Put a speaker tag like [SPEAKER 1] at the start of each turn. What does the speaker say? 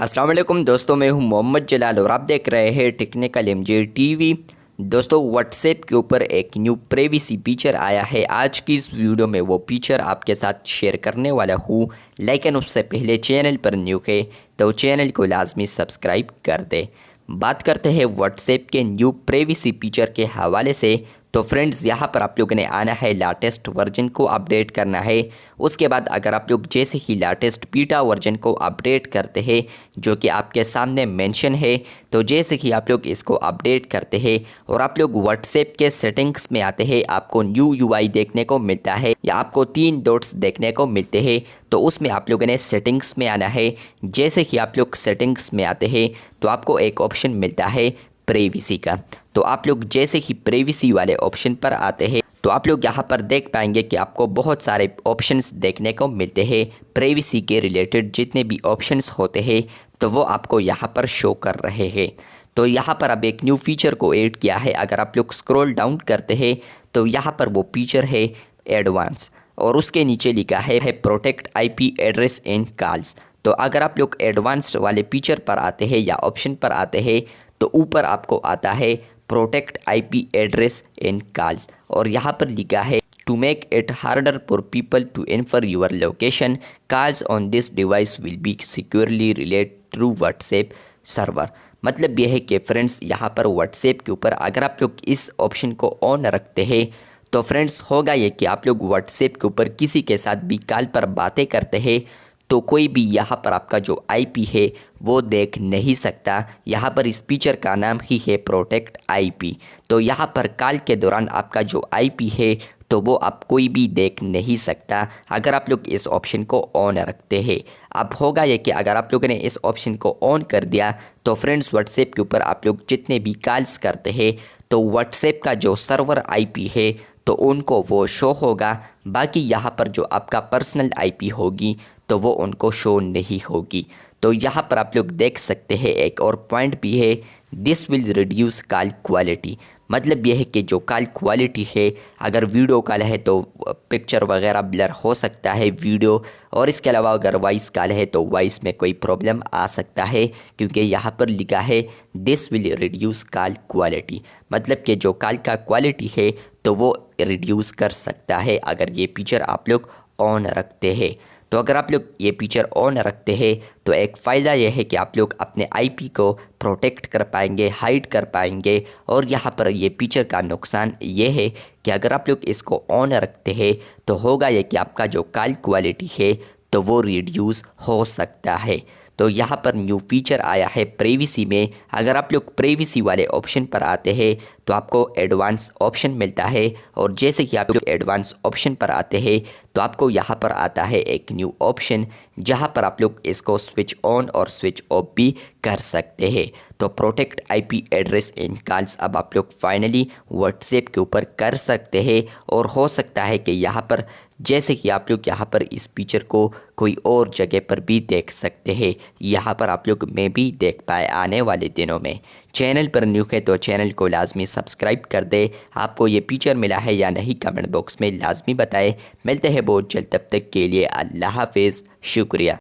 [SPEAKER 1] अस्सलाम वालेकुम दोस्तों, मैं हूं मोहम्मद जलाल और आप देख रहे हैं टेक्निकल एमजे टीवी। दोस्तों, व्हाट्सएप के ऊपर एक न्यू प्राइवेसी फीचर आया है। आज की इस वीडियो में वो फीचर आपके साथ शेयर करने वाला हूं, लेकिन उससे पहले चैनल पर न्यू है तो चैनल को लाजमी सब्सक्राइब कर दे। बात करते हैं व्हाट्सएप के न्यू प्राइवेसी फीचर के हवाले से। तो फ्रेंड्स, यहाँ पर आप लोगों ने आना है, लेटेस्ट वर्जन को अपडेट करना है। उसके बाद अगर आप लोग जैसे ही लेटेस्ट बीटा वर्जन को अपडेट करते हैं, जो कि आपके सामने मेंशन है, तो जैसे ही आप लोग इसको अपडेट करते हैं और आप लोग व्हाट्सएप के सेटिंग्स में आते हैं, आपको न्यू यूआई देखने को मिलता है या आपको 3 डॉट्स देखने को मिलते हैं। तो उसमें आप लोगों ने सेटिंग्स में आना है। जैसे ही आप लोग सेटिंग्स में आते हैं तो आपको एक ऑप्शन मिलता है प्राइवेसी का। तो आप लोग जैसे ही प्राइवेसी वाले ऑप्शन पर आते हैं तो आप लोग यहाँ पर देख पाएंगे कि आपको बहुत सारे ऑप्शंस देखने को मिलते हैं। प्राइवेसी के रिलेटेड जितने भी ऑप्शंस होते हैं तो वो आपको यहाँ पर शो कर रहे हैं। तो यहाँ पर अब एक न्यू फीचर को ऐड किया है। अगर आप लोग स्क्रॉल डाउन करते हैं तो यहाँ पर वो फीचर है एडवांस, और उसके नीचे लिखा है protect IP address and calls. तो अगर आप लोग एडवांस्ड वाले फीचर पर आते हैं या ऑप्शन पर आते हैं तो ऊपर आपको आता है protect IP address and calls, और यहाँ पर लिखा है to make it harder for people to infer your location, calls on this device will be securely relayed through WhatsApp server. मतलब यह है कि फ्रेंड्स, यहाँ पर व्हाट्सएप के ऊपर अगर आप लोग इस ऑप्शन को ऑन रखते हैं तो फ्रेंड्स होगा ये कि आप लोग व्हाट्सएप के ऊपर किसी के साथ भी कॉल पर बातें करते हैं तो कोई भी यहाँ पर आपका जो आईपी है वो देख नहीं सकता। यहाँ पर इस फीचर का नाम ही है प्रोटेक्ट आईपी। तो यहाँ पर कॉल के दौरान आपका जो आईपी है तो वो आप कोई भी देख नहीं सकता अगर आप लोग इस ऑप्शन को ऑन रखते हैं। अब होगा ये कि अगर आप लोगों ने इस ऑप्शन को ऑन कर दिया तो फ्रेंड्स, व्हाट्सएप के ऊपर आप लोग जितने भी कॉल्स करते हैं तो व्हाट्सएप का जो सर्वर आईपी है तो उनको वो शो होगा। बाकी यहाँ पर जो आपका पर्सनल आईपी होगी तो वो उनको शो नहीं होगी। तो यहाँ पर आप लोग देख सकते हैं एक और पॉइंट भी है, this will reduce call quality. मतलब यह है कि जो कॉल क्वालिटी है, अगर वीडियो कॉल है तो पिक्चर वगैरह ब्लर हो सकता है वीडियो, और इसके अलावा अगर वॉइस कॉल है तो वॉइस में कोई प्रॉब्लम आ सकता है, क्योंकि यहाँ पर लिखा है this will reduce call quality. मतलब कि जो कॉल का क्वालिटी है तो वो रिड्यूस कर सकता है अगर ये फीचर आप लोग ऑन रखते हैं। तो अगर आप लोग ये फीचर ऑन रखते हैं तो एक फ़ायदा यह है कि आप लोग अपने आईपी को प्रोटेक्ट कर पाएंगे, हाइड कर पाएंगे। और यहाँ पर ये फीचर का नुकसान ये है कि अगर आप लोग इसको ऑन रखते हैं तो होगा ये कि आपका जो कॉल क्वालिटी है तो वो रिड्यूस हो सकता है। तो यहाँ पर न्यू फीचर आया है प्राइवेसी में। अगर आप लोग प्राइवेसी वाले ऑप्शन पर आते हैं तो आपको एडवांस ऑप्शन मिलता है, और जैसे कि आप लोग एडवांस ऑप्शन पर आते हैं तो आपको यहाँ पर आता है एक न्यू ऑप्शन, जहाँ पर आप लोग इसको स्विच ऑन और स्विच ऑफ भी कर सकते हैं। तो protect IP address and calls अब आप लोग फाइनली व्हाट्सएप के ऊपर कर सकते हैं। और हो सकता है कि यहाँ पर जैसे कि आप लोग यहाँ पर इस फीचर को कोई और जगह पर भी देख सकते हैं, यहाँ पर आप लोग में भी देख पाए आने वाले दिनों में। चैनल पर न्यू है तो चैनल को लाजमी सब्सक्राइब कर दे। आपको ये फीचर मिला है या नहीं कमेंट बॉक्स में लाजमी बताएं। मिलते हैं बहुत जल्द, तब तक के लिए अल्लाह हाफिज़, शुक्रिया।